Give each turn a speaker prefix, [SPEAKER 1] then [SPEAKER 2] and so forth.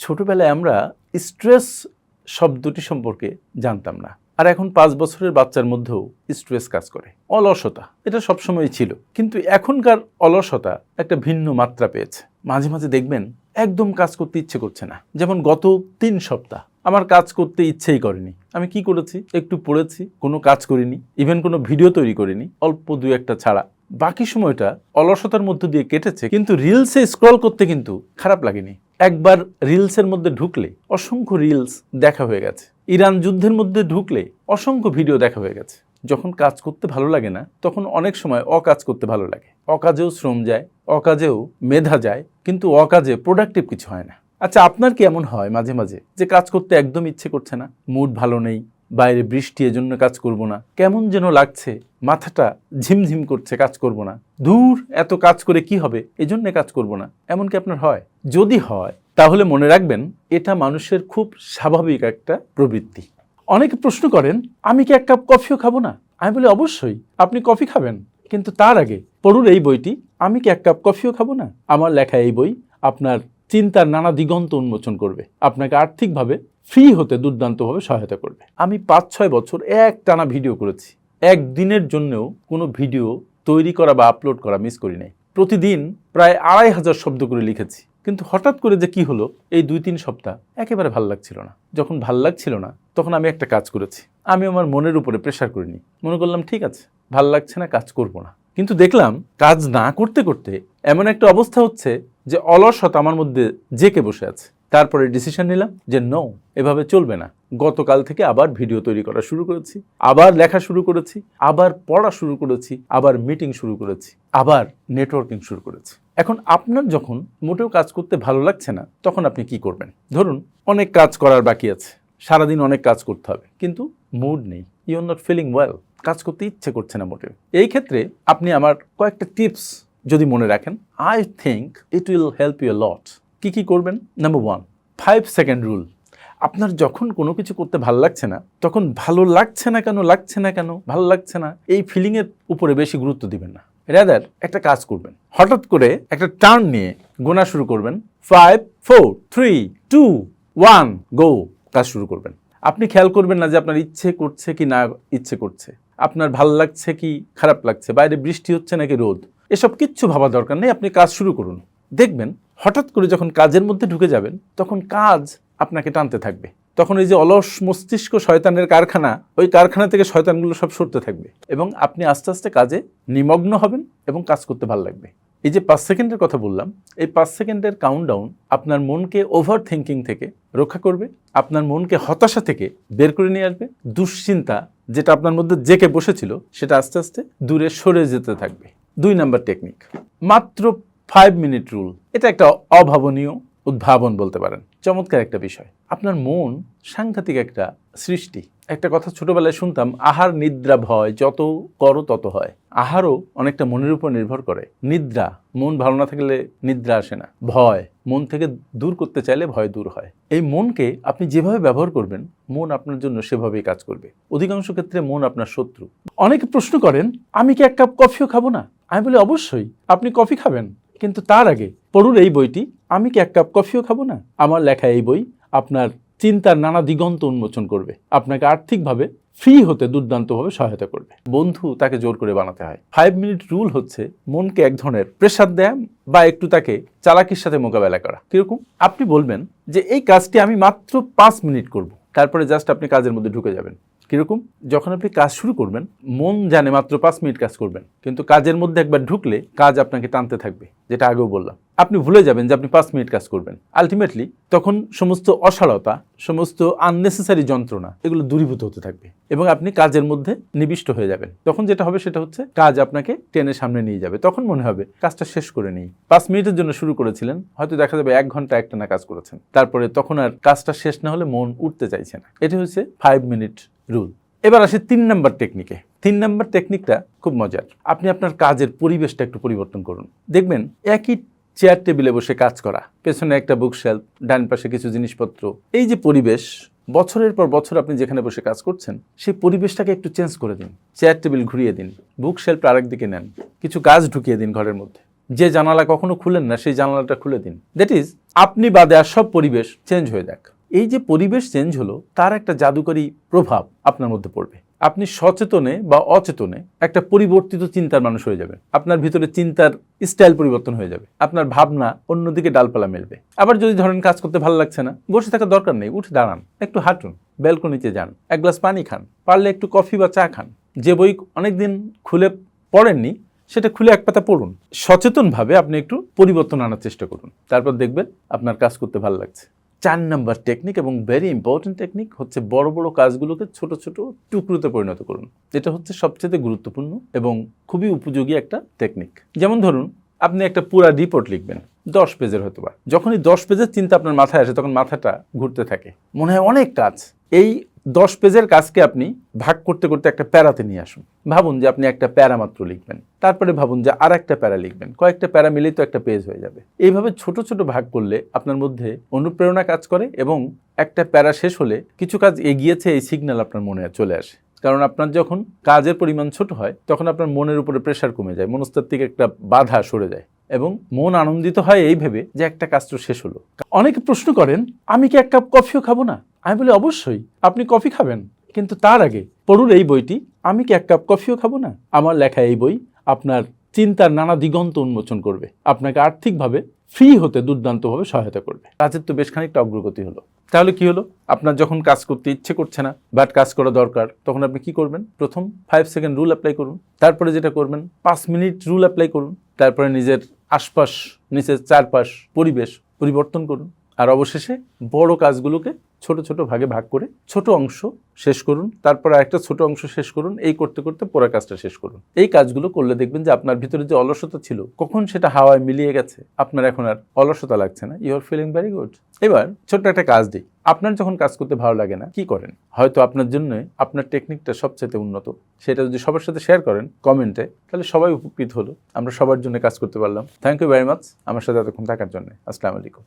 [SPEAKER 1] ছোটবেলায় আমরা স্ট্রেস শব্দটি সম্পর্কে জানতাম না, আর এখন 5 বছরের বাচ্চার মধ্যেও স্ট্রেস কাজ করে। অলসতা এটা সবসময় ছিল, কিন্তু এখনকার অলসতা একটা ভিন্ন মাত্রা পেয়েছে। মাঝে মাঝে দেখবেন একদম কাজ করতে ইচ্ছে করছে না। যেমন গত 3 সপ্তাহ আমার কাজ করতে ইচ্ছেই করেনি। আমি কি করেছি? একটু পড়েছি, কোনো কাজ করিনি, ইভেন কোনো ভিডিও তৈরি করিনি, অল্প 2-1টা ছাড়া। বাকি সময়টা অলসতার মধ্য দিয়ে কেটেছে। কিন্তু রিলসে স্ক্রল করতে কিন্তু খারাপ লাগেনি। একবার রিলসের মধ্যে ঢুকলে অসংখ্য রিলস দেখা হয়ে গেছে। ইরান যুদ্ধের মধ্যে ঢুকলে অসংখ্য ভিডিও দেখা হয়ে গেছে। যখন কাজ করতে ভালো লাগে না, তখন অনেক সময় অকাজ করতে ভালো লাগে। অকাজেও শ্রম যায়, অকাজেও মেধা যায়, কিন্তু অকাজে প্রোডাক্টিভ কিছু হয় না। আচ্ছা, আপনার কি এমন হয় মাঝে মাঝে যে কাজ করতে একদম ইচ্ছে করছে না, মুড ভালো নেই, বাইরে বৃষ্টি, এজন্য কাজ করব না, কেমন যেন লাগছে, মাথাটা ঝিমঝিম করছে, কাজ করব না, দূর এত কাজ করে কি হবে, এজন্য কাজ করব না, এমন কি আপনার হয়? যদি হয় তাহলে মনে রাখবেন এটা মানুষের খুব স্বাভাবিক একটা প্রবৃত্তি। অনেকে প্রশ্ন করেন, আমি কি 1 কাপ কফিও খাবো না? আমি বলি অবশ্যই আপনি কফি খাবেন, কিন্তু তার আগে পড়ুন এই বইটি, আমি কি 1 কাপ কফিও খাবো না। আমার লেখা এই বই আপনার চিন্তার নানা দিগন্ত উন্মোচন করবে, আপনাকে আর্থিকভাবে ফ্রি হতে দুর্দান্তভাবে সহায়তা করবে। আমি 5-6 বছর একটানা ভিডিও করেছি, একদিনের জন্যও কোনো ভিডিও তৈরি করা বা আপলোড করা মিস করি নাই। প্রতিদিন প্রায় 2500 শব্দ করে লিখেছি। কিন্তু হঠাৎ করে যে কি হলো, এই 2-3 সপ্তাহ একেবারে ভাল লাগছিল না। যখন ভাল লাগছিল না, তখন আমি একটা কাজ করেছি। আমি আমার মনের উপরে প্রেশার করিনি। মনে করলাম ঠিক আছে, ভাল লাগছে না, কাজ করব না। কিন্তু দেখলাম কাজ না করতে করতে এমন একটা অবস্থা হচ্ছে যে অলসতা আমার মধ্যে জেকে বসে আছে। তারপরে ডিসিশন নিলাম যে নো, এভাবে চলবে না। গতকাল থেকে আবার ভিডিও তৈরি করা শুরু করেছি, আবার লেখা শুরু করেছি, আবার পড়া শুরু করেছি, আবার মিটিং শুরু করেছি, আবার নেটওয়ার্কিং শুরু করেছি। এখন আপনার যখন মোটেও কাজ করতে ভালো লাগছে না, তখন আপনি কি করবেন? ধরুন অনেক কাজ করার বাকি আছে, সারাদিন অনেক কাজ করতে হবে, কিন্তু মুড নেই, you are not feeling well, কাজ করতে ইচ্ছে করছে না মোটেও। এই ক্ষেত্রে আপনি আমার কয়েকটা টিপস যদি মনে রাখেন, I think it will help you a lot. কি কি করবেন? Number 1, 5 second rule. আপনার যখন কোনো কিছু করতে ভালো লাগছে না, তখন ভালো লাগছে না কেন, ভালো লাগছে না, এই ফিলিংয়ের উপরে বেশি গুরুত্ব দিবেন না। রাদার একটা কাজ করবেন, হঠাৎ করে একটা টার্ন নিয়ে গোনা শুরু করবেন, 5, 4, 3, 2, 1, গো, কাজ শুরু করবেন। আপনি খেয়াল করবেন না যে আপনার ইচ্ছে করছে কি না ইচ্ছে করছে, আপনার ভালো লাগছে কি খারাপ লাগছে, বাইরে বৃষ্টি হচ্ছে নাকি রোদ, এসব কিচ্ছু ভাবা দরকার নেই। আপনি কাজ শুরু করুন। দেখবেন হঠাৎ করে যখন কাজের মধ্যে ঢুকে যাবেন, তখন কাজ আপনাকে টানতে থাকবে। তখন এই যে অলস মস্তিষ্ক শয়তানের কারখানা, ওই কারখানা থেকে শয়তানগুলো সব সরতে থাকবে, এবং আপনি আস্তে আস্তে কাজে নিমগ্ন হবেন এবং কাজ করতে ভালো লাগবে। এই যে 5 সেকেন্ডের কথা বললাম, এই 5 সেকেন্ডের কাউন্টডাউন আপনার মনকে ওভার থিঙ্কিং থেকে রক্ষা করবে, আপনার মনকে হতাশা থেকে বের করে নিয়ে আসবে। দুশ্চিন্তা যেটা আপনার মধ্যে জেকে বসেছিল, সেটা আস্তে আস্তে দূরে সরে যেতে থাকবে। 2 নাম্বার টেকনিক, মাত্র 5 মিনিট রুল। এটা একটা অভাবনীয় উদ্ভাবন বলতে পারেন, চমৎকার একটা বিষয়। আপনার মন সাংঘাতিক একটা সৃষ্টি। একটা কথা ছোটবেলায় শুনতাম, আহার নিদ্রা ভয়, যত করো তত হয়। আহারও অনেকটা মনের উপর নির্ভর করে। নিদ্রা, মন ভালো না থাকলে নিদ্রা আসে না। ভয়, মন থেকে দূর করতে চাইলে ভয় দূর হয়। এই মনকে আপনি যেভাবে ব্যবহার করবেন, মন আপনার জন্য সেভাবেই কাজ করবে। অধিকাংশ ক্ষেত্রে মন আপনার শত্রু। অনেকে প্রশ্ন করেন, আমি কি 1 কাপ কফিও খাবো না? আমি বলি অবশ্যই আপনি কফি খাবেন, কিন্তু তার আগে পড়ুন এই বইটি, আমি কি 1 কাপ কফিও খাবো না। আমার লেখা এই বই আপনার চিন্তার নানা দিগন্ত উন্মোচন করবে, আপনাকে আর্থিকভাবে ফ্রি হতে দুর্দান্তভাবে সহায়তা করবে। বন্ধু তাকে জোর করে বানাতে হয়। 5 মিনিট রুল হচ্ছে মনকে এক ধরনের প্রেসার দেয়া বা একটু তাকে চালাকির সাথে মোকাবেলা করা। কিরকম? আপনি বলবেন যে এই কাজটি আমি মাত্র 5 মিনিট করব, তারপরে জাস্ট আপনি কাজের মধ্যে ঢুকে যাবেন। কিরকম? যখন আপনি কাজ শুরু করবেন, মন জানে মাত্র 5 মিনিট কাজ করবেন, কিন্তু কাজের মধ্যে একবার ঢুকলে কাজ আপনাকে টানতে থাকবে, যেটা আগেও বললাম। আপনি ভুলে যাবেন যে আপনি 5 মিনিট কাজ করবেন। আলটিমেটলি তখন সমস্ত অসারতা, সমস্ত আননেসেসারি যন্ত্রণা, এগুলো দূরীভূত হতে থাকবে এবং আপনি কাজের মধ্যে নিবিষ্ট হয়ে যাবেন। তখন যেটা হবে সেটা হচ্ছে কাজ আপনাকে টেনে সামনে নিয়ে যাবে। তখন মনে হবে কাজটা শেষ করে নিই। 5 মিনিটের জন্য শুরু করেছিলেন, হয়তো দেখা যাবে 1 ঘন্টা একটানা কাজ করেছেন, তারপরে তখন আর কাজটা শেষ না হলে মন উঠতে চাইছে না। এটা হচ্ছে 5 মিনিট রুল। এবার আসে 3 নাম্বার টেকনিকে। 3 নাম্বার টেকনিকটা খুব মজার। আপনি আপনার কাজের পরিবেশটা একটু পরিবর্তন করুন। দেখবেন একই চেয়ার টেবিলে বসে কাজ করা, পেছনে একটা বুকশেলফ, ডান পাশে কিছু জিনিসপত্র, এই যে পরিবেশ, বছরের পর বছর আপনি যেখানে বসে কাজ করছেন, সেই পরিবেশটাকে একটু চেঞ্জ করে দিন। চেয়ার টেবিল ঘুরিয়ে দিন, বুকশেলফ আরেক দিকে নেন, কিছু গাছ ঢুকিয়ে দিন ঘরের মধ্যে। যে জানালা কখনো খুলেন না সেই জানালাটা খুলে দিন। দ্যাট ইজ আপনি বাদে আর সব পরিবেশ চেঞ্জ হয়ে যাক। এই যে পরিবেশ চেঞ্জ হলো তার একটা জাদুকরী প্রভাব আপনার মধ্যে পড়বে। আপনি সচেতনে বা অচেতনে একটা পরিবর্তিত চিন্তার মানুষ হয়ে যাবেন। আপনার ভিতরে চিন্তার স্টাইল পরিবর্তন হয়ে যাবে, আপনার ভাবনা অন্যদিকে ডালপালা মেলবে। আবার যদি ধরেন কাজ করতে ভালো লাগছে না, বসে থাকার দরকার নেই, উঠে দাঁড়ান, একটু হাঁটুন, ব্যালকনিতে যান, এক গ্লাস পানি খান, পারলে একটু কফি বা চা খান, যে বই অনেকদিন খুলে পড়েননি সেটা খুলে এক পাতা পড়ুন। সচেতনভাবে আপনি একটু পরিবর্তন আনার চেষ্টা করুন, তারপর দেখবেন আপনার কাজ করতে ভালো লাগছে। 4 নম্বর টেকনিক এবং ভেরি ইম্পর্টেন্ট টেকনিক হচ্ছে বড় বড় কাজগুলোকে ছোট ছোট টুকরোতে পরিণত করুন। এটা হচ্ছে সবচেয়ে গুরুত্বপূর্ণ এবং খুবই উপযোগী একটা টেকনিক। যেমন ধরুন আপনি একটা পুরা রিপোর্ট লিখবেন 10 পেজের হয়তো বা, যখনই 10 পেজের চিন্তা আপনার মাথায় আসে তখন মাথাটা ঘুরতে থাকে, মনে হয় অনেক কাজ। এই 10 পেজের কাজকে আপনি ভাগ করতে করতে একটা প্যারাতে নিয়ে আসুন। ভাবুন যে আপনি একটা প্যারা মাত্র লিখবেন, তারপরে ভাবুন যে আর একটা প্যারা লিখবেন, কয়েকটা প্যারা মিলেই তো একটা পেজ হয়ে যাবে। এইভাবে ছোট ছোট ভাগ করলে আপনার মধ্যে অনুপ্রেরণা কাজ করে এবং একটা প্যারা শেষ হলে কিছু কাজ এগিয়েছে এই সিগন্যাল আপনার মনে চলে আসে। কারণ আপনার যখন কাজের পরিমাণ ছোট হয় তখন আপনার মনের উপরে প্রেশার কমে যায়, মনস্তাত্ত্বিক একটা বাধা সরে যায় এবং মন আনন্দিত হয় এই ভেবে যে একটা কাজ তো শেষ হলো। অনেকে প্রশ্ন করেন আমি কি 1 কাপ কফিও খাবো না? আমি বলি অবশ্যই আপনি কফি খাবেন, কিন্তু তার আগে পড়ুন এই বইটি, আমি কি 1 কাপ কফিও খাবো না। আমার লেখা এই বই আপনার চিন্তার নানা দিগন্ত উন্মোচন করবে, আপনাকে আর্থিকভাবে ফ্রি হতে দুর্দান্তভাবে সহায়তা করবে। কাজের তো বেশ খানিকটা অগ্রগতি হলো। তাহলে কি হলো? আপনার যখন কাজ করতে ইচ্ছে করছে না বাট কাজ করা দরকার, তখন আপনি কি করবেন? প্রথম 5 সেকেন্ড রুল অ্যাপ্লাই করুন, তারপরে যেটা করবেন 5 মিনিট রুল অ্যাপ্লাই করুন, তারপরে নিজের আশপাশ, নিজের চারপাশ পরিবেশ পরিবর্তন করুন, আর অবশেষে বড় কাজগুলোকে ছোট ছোট ভাগে ভাগ করে ছোট অংশ শেষ করুন, তারপর আরেকটা ছোট অংশ শেষ করুন, এই করতে করতে পুরো কাজটা শেষ করুন। এই কাজগুলো করলে দেখবেন যে আপনার ভিতরে যে অলসতা ছিল কখন সেটা হাওয়ায় মিলিয়ে গেছে, আপনার এখন আর অলসতা লাগছে না, you are feeling very good. এবার ছোট্ট একটা কাজ দিই, আপনার যখন কাজ করতে ভালো লাগে না কি করেন? হয়তো আপনার জন্য আপনার টেকনিকটা সবচেয়ে উন্নত, সেটা যদি সবার সাথে শেয়ার করেন কমেন্টে, তাহলে সবাই উপকৃত হলো, আমরা সবার জন্য কাজ করতে পারলাম। থ্যাংক ইউ ভেরি মাচ আমার সাথে এতক্ষণ থাকার জন্য। আসসালামু আলাইকুম।